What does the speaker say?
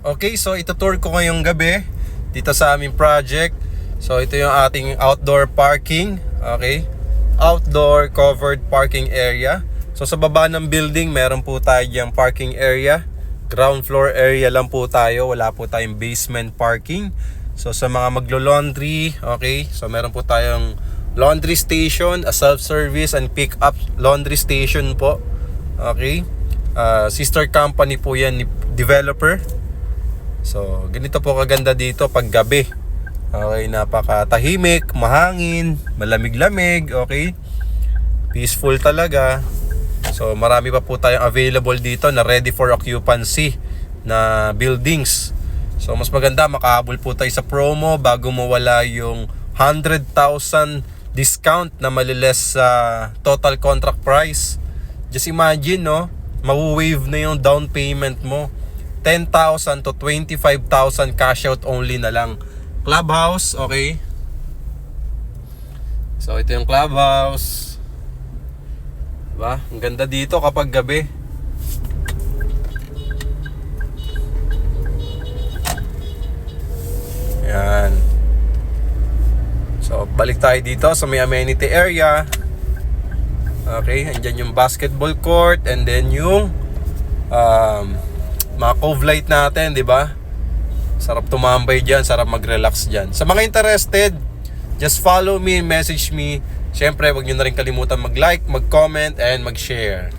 Okay, so itutour ko ngayong gabi dito sa aming project. So ito yung ating outdoor parking. Okay, outdoor covered parking area. So sa baba ng building meron po tayo diyang parking area. Ground floor area lang po tayo, wala po tayong basement parking. So sa mga maglo-laundry, okay, so meron po tayong laundry station, a self-service and pick-up laundry station po. Okay, sister company po yan ni developer. So ganito po kaganda dito pag gabi. Okay, napakatahimik, mahangin, malamig-lamig, okay, peaceful talaga. So marami pa po tayong available dito na ready for occupancy na buildings. So mas maganda makahabol po tayo sa promo bago mawala yung 100,000 discount na maliles sa total contract price. Just imagine, no, mawu-waive na yung down payment mo. 10,000 to 25,000 cash out only na lang. Clubhouse, okay. So ito yung clubhouse. Diba? Ang ganda dito kapag gabi. Yan. So balik tayo dito sa may amenity area. Okay, andyan yung basketball court and then yung mga cove light natin, di ba? Sarap tumambay dyan, sarap mag-relax dyan. Sa mga interested, just follow me, message me. Siyempre, huwag nyo na rin kalimutan mag-like, mag-comment, and mag-share.